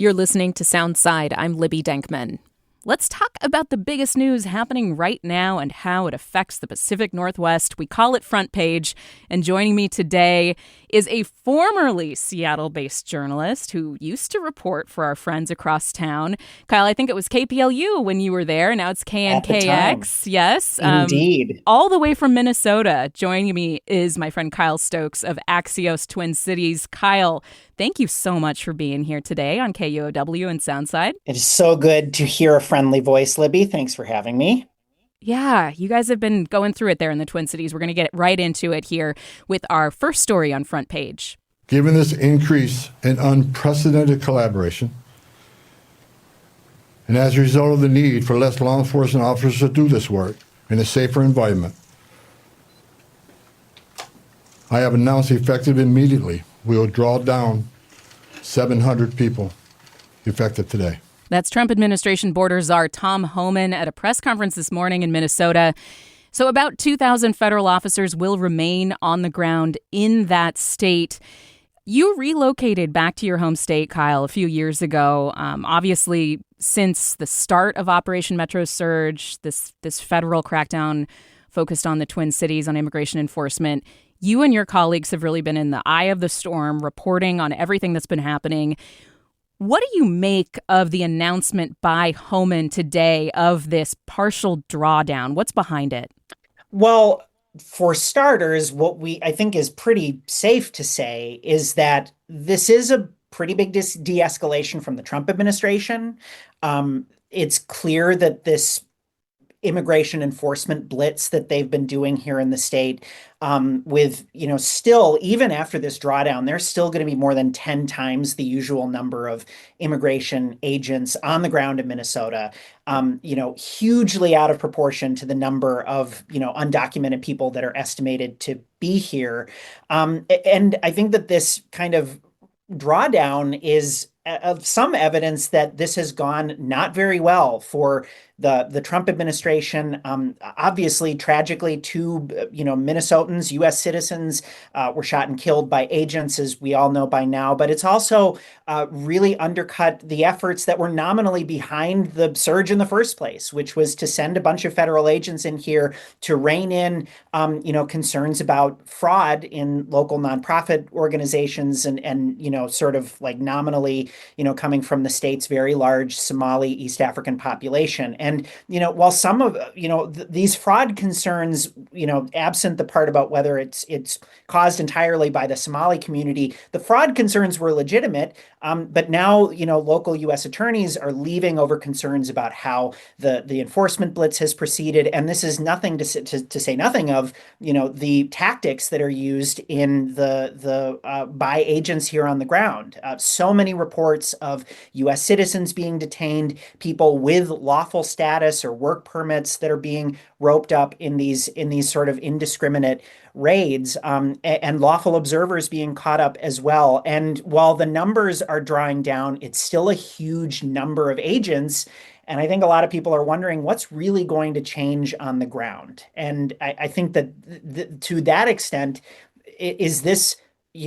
You're listening to Soundside. I'm Libby Denkman. Let's talk about the biggest news happening right now and how it affects the Pacific Northwest. We call it Front Page. And joining me today is a formerly Seattle-based journalist who used to report for our friends across town. Kyle, I think it was KPLU when you were there. Now it's KNKX. Yes. Indeed. All the way from Minnesota. Joining me is my friend Kyle Stokes of Axios Twin Cities. Kyle, thank you so much for being here today on KUOW and Soundside. It is so good to hear a friendly voice, Libby. Thanks for having me. Yeah, you guys have been going through it there in the Twin Cities. We're going to get right into it here with our first story on Front Page. Given this increase in unprecedented collaboration, and as a result of the need for less law enforcement officers to do this work in a safer environment, I have announced effective immediately, we will draw down 700 people effective today. That's Trump administration border czar Tom Homan at a press conference this morning in Minnesota. So about 2,000 federal officers will remain on the ground in that state. You relocated back to your home state, Kyle, a few years ago. Obviously, since the start of Operation Metro Surge, this federal crackdown focused on the Twin Cities on immigration enforcement, you and your colleagues have really been in the eye of the storm, reporting on everything that's been happening. What do you make of the announcement by Homan today of this partial drawdown? What's behind it? Well, for starters, I think is pretty safe to say is that this is a pretty big de-escalation from the Trump administration. It's clear that this immigration enforcement blitz that they've been doing here in the state with, still, even after this drawdown, there's still going to be more than 10 times the usual number of immigration agents on the ground in Minnesota, hugely out of proportion to the number of, undocumented people that are estimated to be here. And I think that this kind of drawdown is some evidence that this has gone not very well for the Trump administration. Obviously, tragically, two Minnesotans, U.S. citizens, were shot and killed by agents, as we all know by now. But it's also really undercut the efforts that were nominally behind the surge in the first place, which was to send a bunch of federal agents in here to rein in, concerns about fraud in local nonprofit organizations and sort of like nominally, coming from the state's very large Somali East African population. And, while some of, these fraud concerns, absent the part about whether it's caused entirely by the Somali community, the fraud concerns were legitimate. But now, local U.S. attorneys are leaving over concerns about how the enforcement blitz has proceeded. And this is nothing to say nothing of, the tactics that are used in by agents here on the ground. So many reports of U.S. citizens being detained, people with lawful status or work permits that are being roped up in these sort of indiscriminate raids, and lawful observers being caught up as well. And while the numbers are drawing down, it's still a huge number of agents. And I think a lot of people are wondering what's really going to change on the ground. And I think that to that extent, is this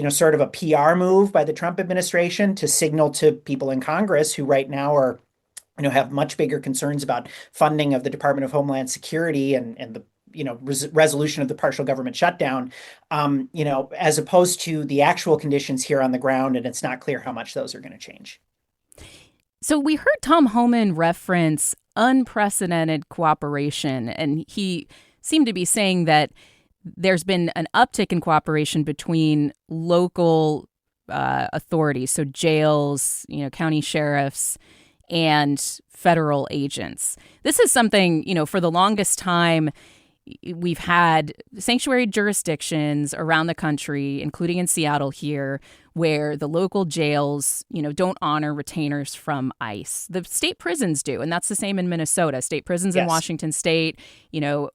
sort of a PR move by the Trump administration to signal to people in Congress who right now are, have much bigger concerns about funding of the Department of Homeland Security and the resolution of the partial government shutdown, as opposed to the actual conditions here on the ground. And it's not clear how much those are going to change. So we heard Tom Homan reference unprecedented cooperation, and he seemed to be saying that there's been an uptick in cooperation between local authorities, so jails, county sheriffs, and federal agents. This is something, for the longest time, we've had sanctuary jurisdictions around the country, including in Seattle here, where the local jails, don't honor retainers from ICE. The state prisons do, and that's the same in Minnesota. State prisons in Washington state,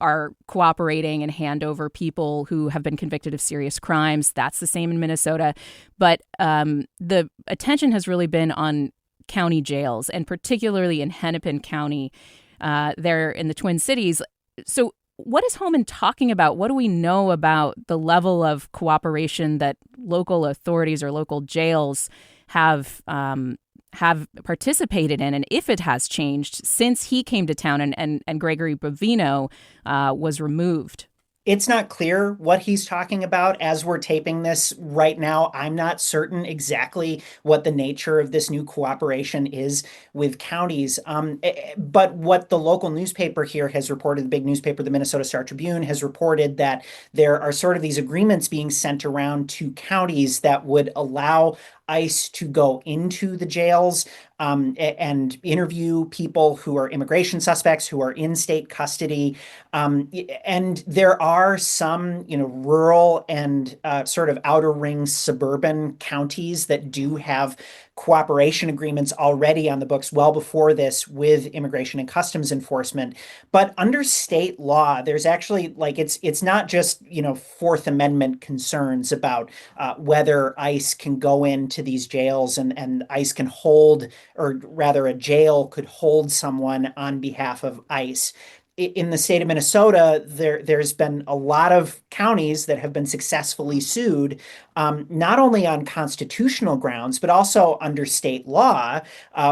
are cooperating and hand over people who have been convicted of serious crimes. That's the same in Minnesota. But the attention has really been on county jails, and particularly in Hennepin County, there in the Twin Cities. So what is Homan talking about? What do we know about the level of cooperation that local authorities or local jails have have participated in, and if it has changed since he came to town and Gregory Bovino was removed. It's not clear what he's talking about as we're taping this right now. I'm not certain exactly what the nature of this new cooperation is with counties. But what the local newspaper here has reported, the big newspaper, the Minnesota Star Tribune, has reported that there are sort of these agreements being sent around to counties that would allow ICE to go into the jails and interview people who are immigration suspects who are in state custody. And there are some, rural and sort of outer ring suburban counties that do have cooperation agreements already on the books well before this with immigration and customs enforcement. But under state law, there's actually it's not just, Fourth Amendment concerns about whether ICE can go into these jails and ICE can hold, or rather a jail could hold someone on behalf of ICE. In the state of Minnesota, there's been a lot of counties that have been successfully sued, not only on constitutional grounds, but also under state law,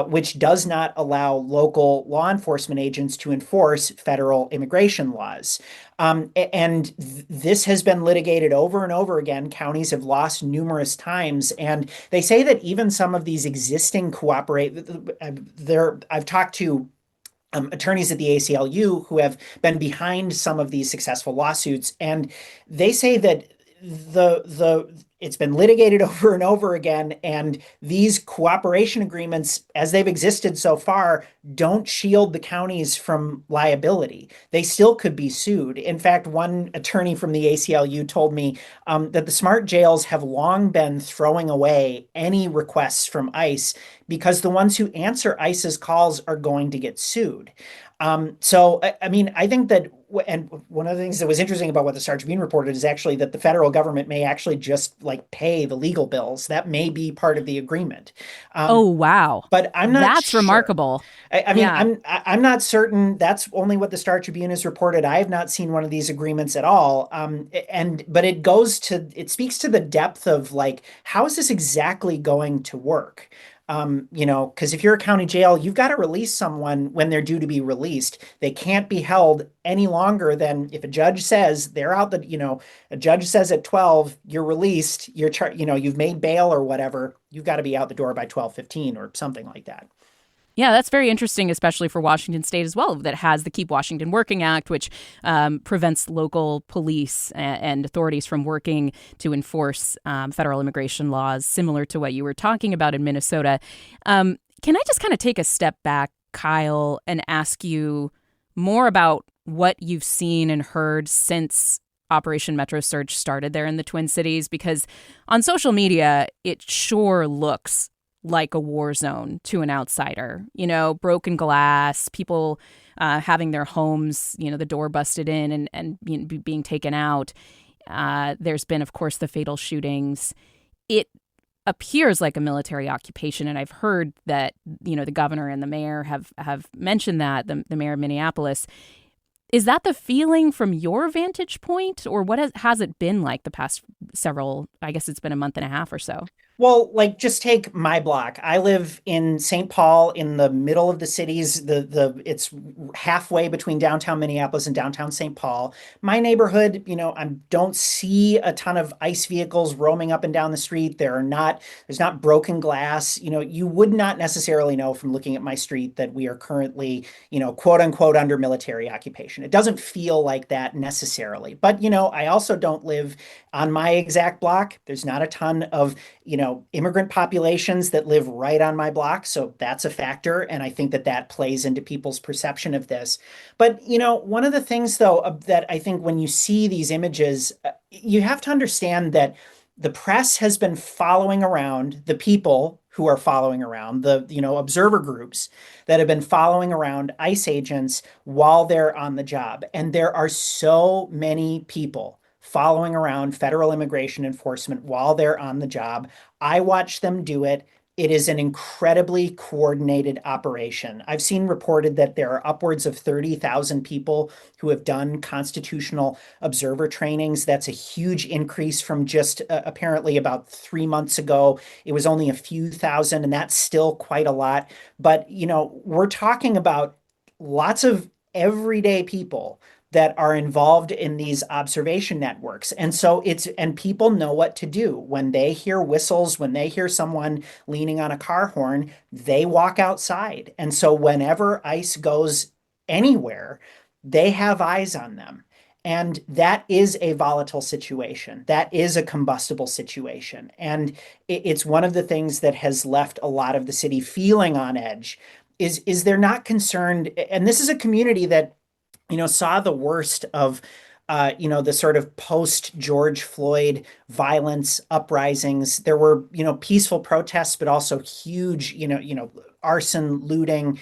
which does not allow local law enforcement agents to enforce federal immigration laws. And this has been litigated over and over again. Counties have lost numerous times, and they say that even some of these existing I've talked to attorneys at the ACLU who have been behind some of these successful lawsuits, and they say that it's been litigated over and over again, and these cooperation agreements, as they've existed so far, don't shield the counties from liability. They still could be sued. In fact, one attorney from the ACLU told me that the smart jails have long been throwing away any requests from ICE because the ones who answer ICE's calls are going to get sued. So, I mean, I think that, and one of the things that was interesting about what the Star Tribune reported is actually that the federal government may actually just pay the legal bills. That may be part of the agreement. Oh, wow. But I'm not That's sure. Remarkable. I mean, yeah. I'm not certain. That's only what the Star Tribune has reported. I have not seen one of these agreements at all. But it speaks to the depth of how is this exactly going to work? Because if you're a county jail, you've got to release someone when they're due to be released. They can't be held any longer than if a judge says they're out, a judge says at 12, you're released, you've made bail or whatever, you've got to be out the door by 12:15 or something like that. Yeah, that's very interesting, especially for Washington State as well, that has the Keep Washington Working Act, which prevents local police and authorities from working to enforce federal immigration laws, similar to what you were talking about in Minnesota. Can I just kind of take a step back, Kyle, and ask you more about what you've seen and heard since Operation Metro Surge started there in the Twin Cities? Because on social media, it sure looks like a war zone to an outsider. Broken glass, people having their homes, the door busted in and being taken out. There's been, of course, the fatal shootings. It appears like a military occupation, and I've heard that the governor and the mayor have mentioned that, the mayor of Minneapolis. Is that the feeling from your vantage point, or what has it been like the past I guess it's been a month and a half or so? Well, just take my block. I live in St. Paul, in the middle of the cities. It's halfway between downtown Minneapolis and downtown St. Paul. My neighborhood, I don't see a ton of ICE vehicles roaming up and down the street. There's not broken glass. You would not necessarily know from looking at my street that we are currently, quote unquote, under military occupation. It doesn't feel like that necessarily. But, I also don't live on my exact block. There's not a ton of, immigrant populations that live right on my block. So that's a factor. And I think that plays into people's perception of this. But, one of the things, though, that I think when you see these images, you have to understand that the press has been following around the people who are following around the, observer groups that have been following around ICE agents while they're on the job. And there are so many people following around federal immigration enforcement while they're on the job. I watch them do it It is an incredibly coordinated operation. I've seen reported that there are upwards of 30,000 people who have done constitutional observer trainings. That's a huge increase from just apparently about 3 months ago. It was only a few thousand, and that's still quite a lot. But, we're talking about lots of everyday people that are involved in these observation networks. And people know what to do. When they hear whistles, when they hear someone leaning on a car horn, they walk outside. And so whenever ICE goes anywhere, they have eyes on them. And that is a volatile situation. That is a combustible situation. And it's one of the things that has left a lot of the city feeling on edge is they're not concerned. And this is a community that saw the worst of, the sort of post George Floyd violence uprisings. There were, peaceful protests, but also huge, arson, looting.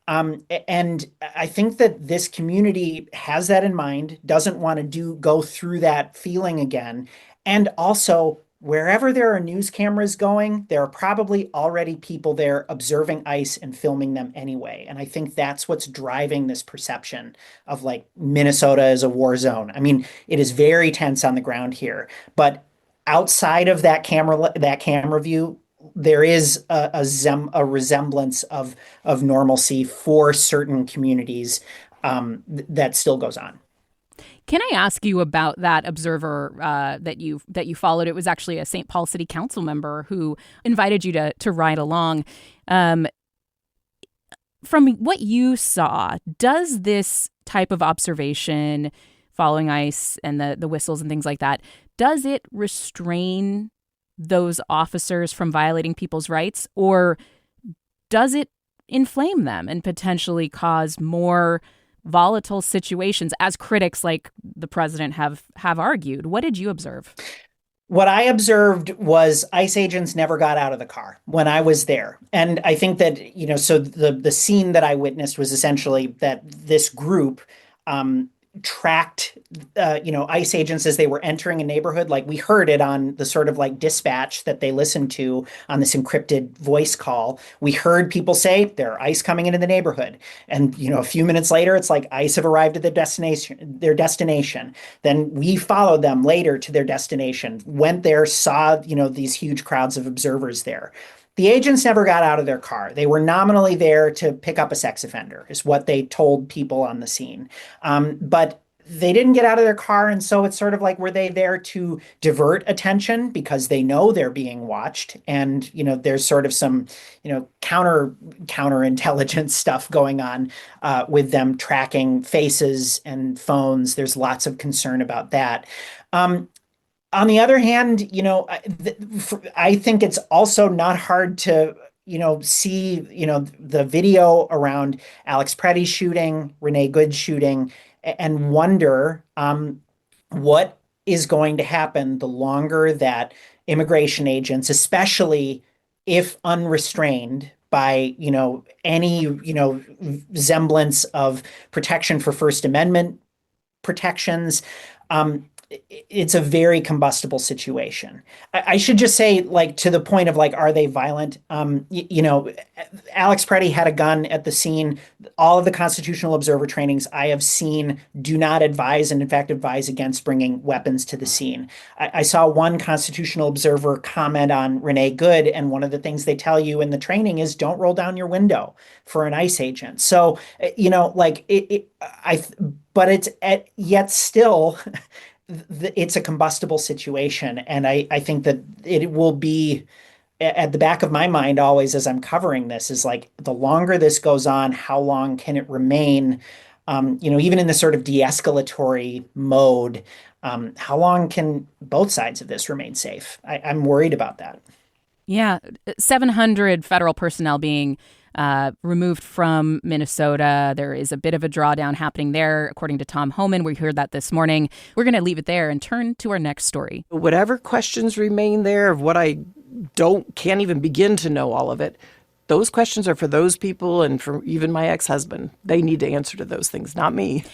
And I think that this community has that in mind, doesn't want to go through that feeling again. And also, wherever there are news cameras going, there are probably already people there observing ICE and filming them anyway. And I think that's what's driving this perception of like Minnesota as a war zone. I mean, it is very tense on the ground here, but outside of that camera view, there is a resemblance of normalcy for certain communities that still goes on. Can I ask you about that observer that you followed? It was actually a St. Paul City Council member who invited you to ride along. From what you saw, does this type of observation, following ICE and the whistles and things like that, does it restrain those officers from violating people's rights, or does it inflame them and potentially cause more volatile situations, as critics like the president have argued? What did you observe? What I observed was ICE agents never got out of the car when I was there. And I think that, so the scene that I witnessed was essentially that this group tracked, ICE agents as they were entering a neighborhood. Like we heard it on the sort of like dispatch that they listened to on this encrypted voice call. We heard people say there are ICE coming into the neighborhood. And, a few minutes later, it's like ICE have arrived at their destination. Then we followed them later to their destination, went there, saw, these huge crowds of observers there. The agents never got out of their car. They were nominally there to pick up a sex offender, is what they told people on the scene. But they didn't get out of their car. And so it's sort of like, were they there to divert attention because they know they're being watched? And, there's sort of some, counter intelligence stuff going on with them tracking faces and phones. There's lots of concern about that. On the other hand, I think it's also not hard to, see, the video around Alex Preddy's shooting, Renee Good's shooting, and wonder what is going to happen the longer that immigration agents, especially if unrestrained by, any, semblance of protection for First Amendment protections, it's a very combustible situation. I should just say, like, to the point of like, are they violent? Alex Preddy had a gun at the scene. All of the constitutional observer trainings I have seen do not advise, and in fact advise against bringing weapons to the scene. I saw one constitutional observer comment on Renee Good, and one of the things they tell you in the training is don't roll down your window for an ICE agent. So, but it's yet still it's a combustible situation. And I think that it will be at the back of my mind always as I'm covering this is like, the longer this goes on, how long can it remain, even in the sort of de-escalatory mode, how long can both sides of this remain safe? I'm worried about that. Yeah. 700 federal personnel being removed from Minnesota. There is a bit of a drawdown happening there, according to Tom Homan. We heard that this morning. We're going to leave it there and turn to our next story. Whatever questions remain there of what I can't even begin to know all of it, those questions are for those people and for even my ex-husband. They need to answer to those things, not me.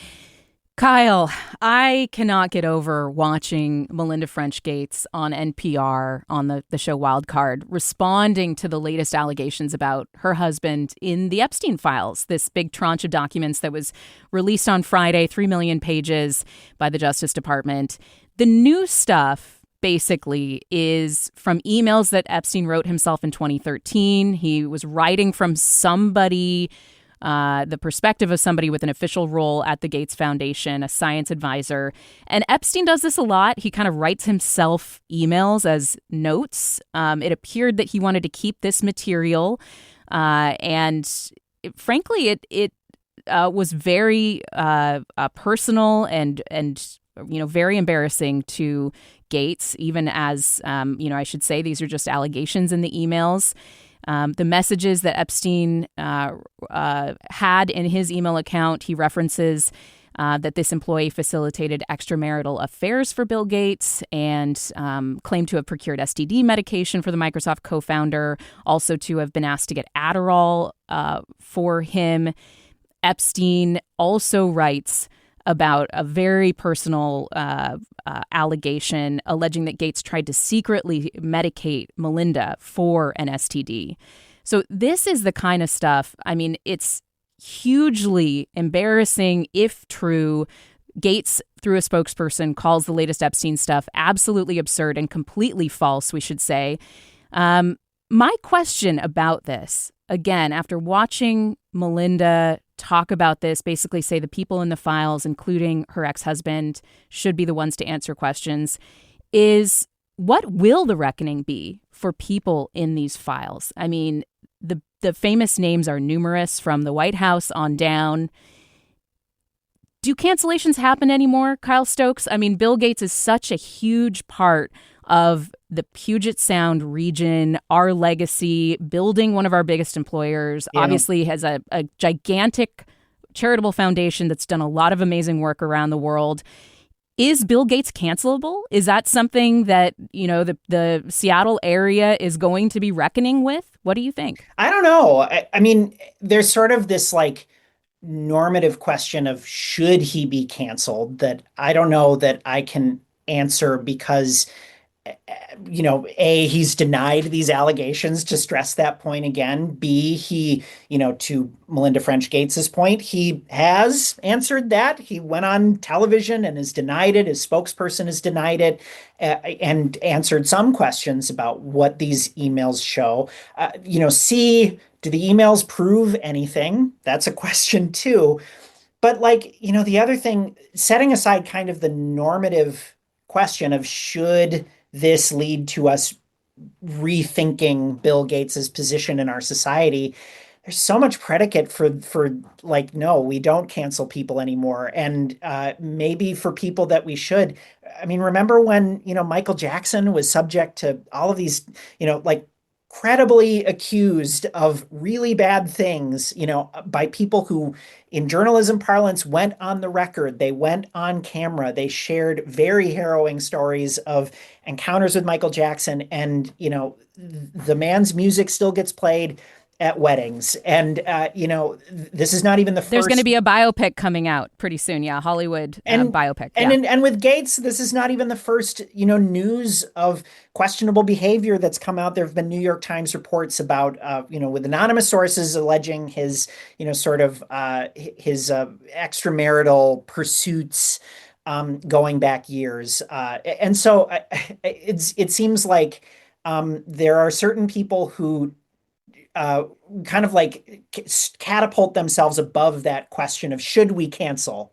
Kyle, I cannot get over watching Melinda French Gates on NPR on the show Wildcard responding to the latest allegations about her husband in the Epstein files, this big tranche of documents that was released on Friday, 3 million pages by the Justice Department. The new stuff basically is from emails that Epstein wrote himself in 2013. He was writing from somebody, the perspective of somebody with an official role at the Gates Foundation, a science advisor. And Epstein does this a lot. He kind of writes himself emails as notes. It appeared that he wanted to keep this material. Frankly, it was very personal and very embarrassing to Gates, even as, I should say these are just allegations in the emails. The messages that Epstein had in his email account, he references that this employee facilitated extramarital affairs for Bill Gates and claimed to have procured STD medication for the Microsoft co-founder, also to have been asked to get Adderall for him. Epstein also writes about a very personal allegation alleging that Gates tried to secretly medicate Melinda for an STD. So this is the kind of stuff, it's hugely embarrassing if true. Gates, through a spokesperson, calls the latest Epstein stuff absolutely absurd and completely false, we should say. My question about this, again, after watching Melinda talk about this, basically say the people in the files, including her ex-husband, should be the ones to answer questions, is what will the reckoning be for people in these files? The famous names are numerous from the White House on down. Do cancellations happen anymore, Kyle Stokes? Bill Gates is such a huge part of the Puget Sound region, our legacy, building one of our biggest employers, obviously has a gigantic charitable foundation that's done a lot of amazing work around the world. Is Bill Gates cancelable? Is that something that, the Seattle area is going to be reckoning with? What do you think? I don't know. There's sort of this normative question of should he be canceled that I don't know that I can answer because A, he's denied these allegations, to stress that point again. B, he, to Melinda French Gates's point, he has answered that. He went on television and has denied it. His spokesperson has denied it and answered some questions about what these emails show. C, do the emails prove anything? That's a question too. But the other thing, setting aside kind of the normative question of should this lead to us rethinking Bill Gates's position in our society, there's so much predicate for no, we don't cancel people anymore. And maybe for people that we should. Remember when, Michael Jackson was subject to all of these, credibly accused of really bad things, by people who, in journalism parlance, went on the record. They went on camera. They shared very harrowing stories of encounters with Michael Jackson. And, the man's music still gets played at weddings. And, this is not even the first. There's going to be a biopic coming out pretty soon. Yeah. Hollywood biopic. Yeah. And with Gates, this is not even the first, news of questionable behavior that's come out. There have been New York Times reports about, with anonymous sources alleging his, his extramarital pursuits going back years. And so it seems like there are certain people who kind of catapult themselves above that question of should we cancel,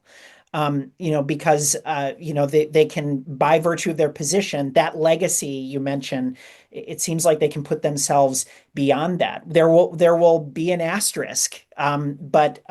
because, they can, by virtue of their position, that legacy you mentioned, it seems like they can put themselves beyond that. There will be an asterisk, but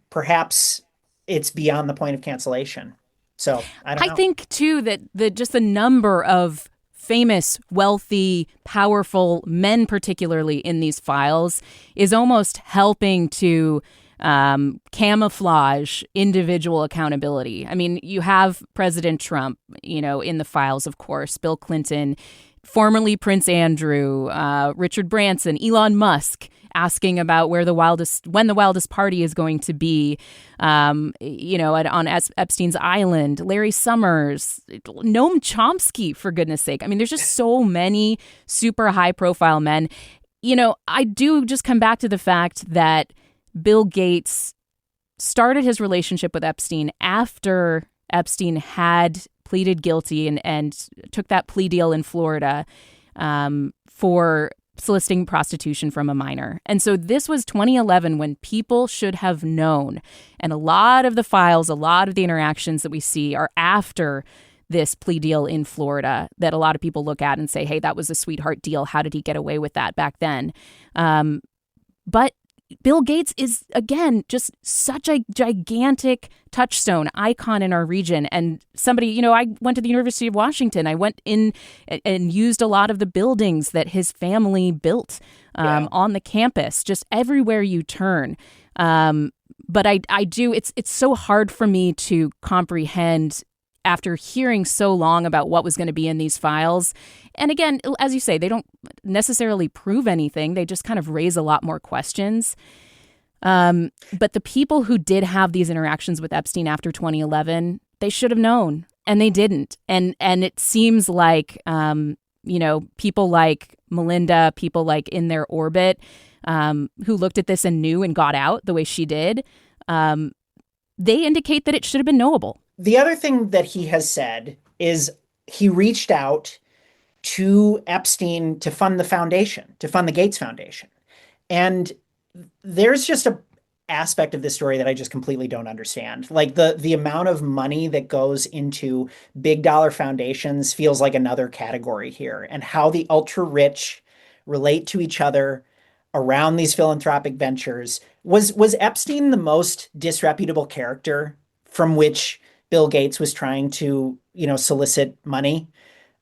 perhaps it's beyond the point of cancellation. So I don't know. I think, too, that just the number of famous, wealthy, powerful men, particularly in these files, is almost helping to camouflage individual accountability. You have President Trump, in the files, of course, Bill Clinton, formerly Prince Andrew, Richard Branson, Elon Musk, asking about when the wildest party is going to be, on Epstein's island, Larry Summers, Noam Chomsky, for goodness sake. I mean, there's just so many super high profile men. I do just come back to the fact that Bill Gates started his relationship with Epstein after Epstein had pleaded guilty and took that plea deal in Florida for soliciting prostitution from a minor. And so this was 2011 when people should have known. And a lot of the files, a lot of the interactions that we see are after this plea deal in Florida that a lot of people look at and say, hey, that was a sweetheart deal. How did he get away with that back then? But Bill Gates is, again, just such a gigantic touchstone icon in our region. And somebody, I went to the University of Washington. I went in and used a lot of the buildings that his family built on the campus, just everywhere you turn. But I do, it's so hard for me to comprehend after hearing so long about what was going to be in these files. And again, as you say, they don't necessarily prove anything. They just kind of raise a lot more questions. But the people who did have these interactions with Epstein after 2011, they should have known, and they didn't. And it seems like, people like Melinda, people like in their orbit, who looked at this and knew and got out the way she did, they indicate that it should have been knowable. The other thing that he has said is he reached out to Epstein to fund the foundation, to fund the Gates Foundation. And there's just an aspect of this story that I just completely don't understand. Like the amount of money that goes into big dollar foundations feels like another category here, and how the ultra rich relate to each other around these philanthropic ventures. Was Epstein the most disreputable character from which Bill Gates was trying to, solicit money?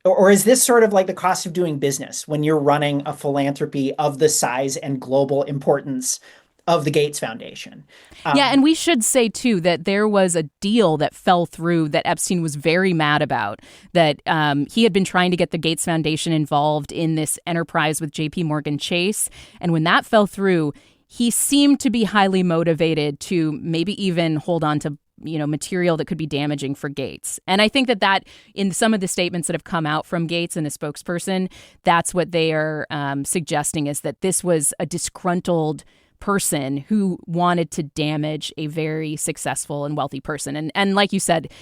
Or is this sort of like the cost of doing business when you're running a philanthropy of the size and global importance of the Gates Foundation? And we should say, too, that there was a deal that fell through that Epstein was very mad about, that he had been trying to get the Gates Foundation involved in this enterprise with JP Morgan Chase. And when that fell through, he seemed to be highly motivated to maybe even hold on to material that could be damaging for Gates. And I think that in some of the statements that have come out from Gates and a spokesperson, that's what they are suggesting, is that this was a disgruntled person who wanted to damage a very successful and wealthy person. And like you said,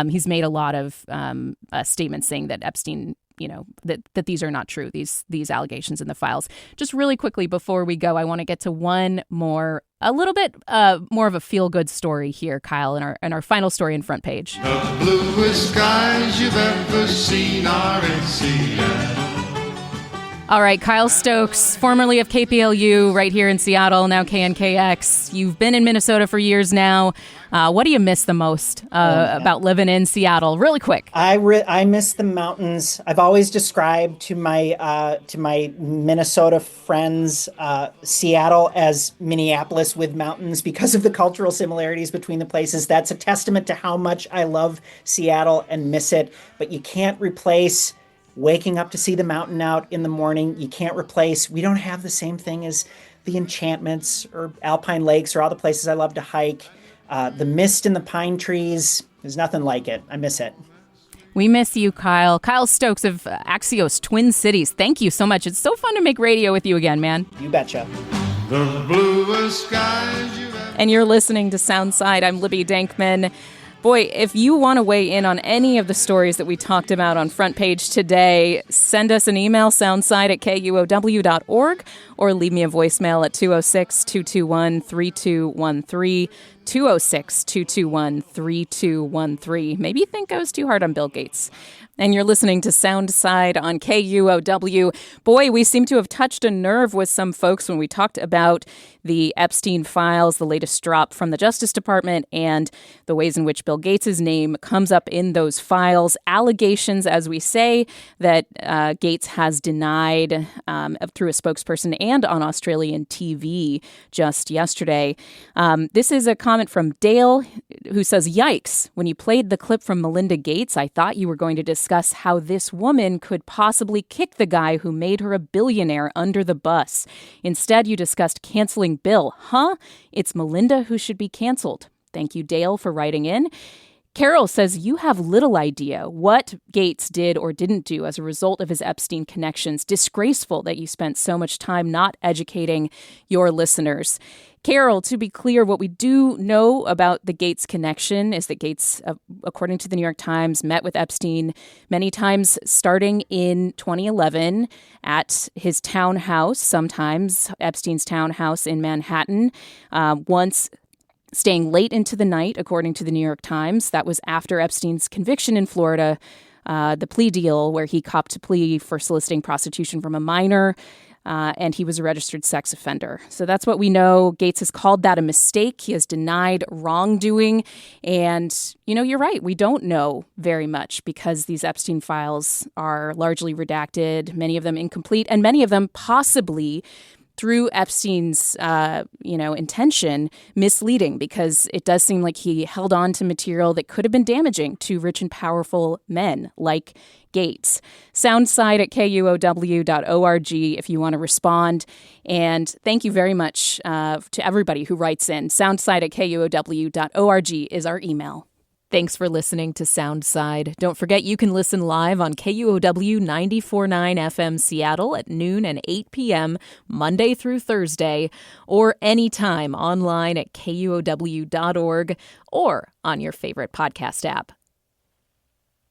he's made a lot of statements saying that Epstein, that these are not true, these allegations in the files. Just really quickly before we go, I want to get to one more, a little bit more of a feel-good story here, Kyle, in our final story in Front Page. The bluest skies you've ever seen are in Seattle. All right, Kyle Stokes, formerly of KPLU, right here in Seattle, now KNKX. You've been in Minnesota for years now. What do you miss the most about living in Seattle? Really quick. I miss the mountains. I've always described to my Minnesota friends Seattle as Minneapolis with mountains because of the cultural similarities between the places. That's a testament to how much I love Seattle and miss it. But you can't replace waking up to see the mountain out in the morning. You can't replace, we don't have the same thing as the enchantments or alpine lakes or all the places I love to hike. The mist in the pine trees, there's nothing like it. I miss it. We miss you, Kyle. Kyle Stokes of Axios Twin Cities. Thank you so much. It's so fun to make radio with you again, man. You betcha. The bluest skies you've ever... And you're listening to Soundside. I'm Libby Dankman. Boy, if you want to weigh in on any of the stories that we talked about on Front Page today, send us an email, soundside@kuow.org, or leave me a voicemail at 206-221-3213, 206-221-3213. Maybe you think I was too hard on Bill Gates. And you're listening to Soundside on KUOW. Boy, we seem to have touched a nerve with some folks when we talked about the Epstein files, the latest drop from the Justice Department, and the ways in which Bill Gates' name comes up in those files. Allegations, as we say, that Gates has denied through a spokesperson and on Australian TV just yesterday. This is a comment from Dale, who says, "Yikes, when you played the clip from Melinda Gates, I thought you were going to discuss how this woman could possibly kick the guy who made her a billionaire under the bus. Instead, you discussed canceling Bill. Huh? It's Melinda who should be canceled." Thank you, Dale, for writing in. Carol says, "You have little idea what Gates did or didn't do as a result of his Epstein connections. Disgraceful that you spent so much time not educating your listeners." Carol, to be clear, what we do know about the Gates connection is that Gates, according to the New York Times, met with Epstein many times starting in 2011 at his townhouse, sometimes Epstein's townhouse in Manhattan, once staying late into the night, according to the New York Times. That was after Epstein's conviction in Florida, the plea deal where he copped a plea for soliciting prostitution from a minor. And he was a registered sex offender. So that's what we know. Gates has called that a mistake. He has denied wrongdoing. And, you're right. We don't know very much because these Epstein files are largely redacted, many of them incomplete, and many of them possibly through Epstein's, intention, misleading, because it does seem like he held on to material that could have been damaging to rich and powerful men like Gates. Soundside at KUOW.org if you want to respond. And thank you very much to everybody who writes in. Soundside at KUOW.org is our email. Thanks for listening to Soundside. Don't forget you can listen live on KUOW 94.9 FM Seattle at noon and 8 p.m. Monday through Thursday, or anytime online at KUOW.org or on your favorite podcast app.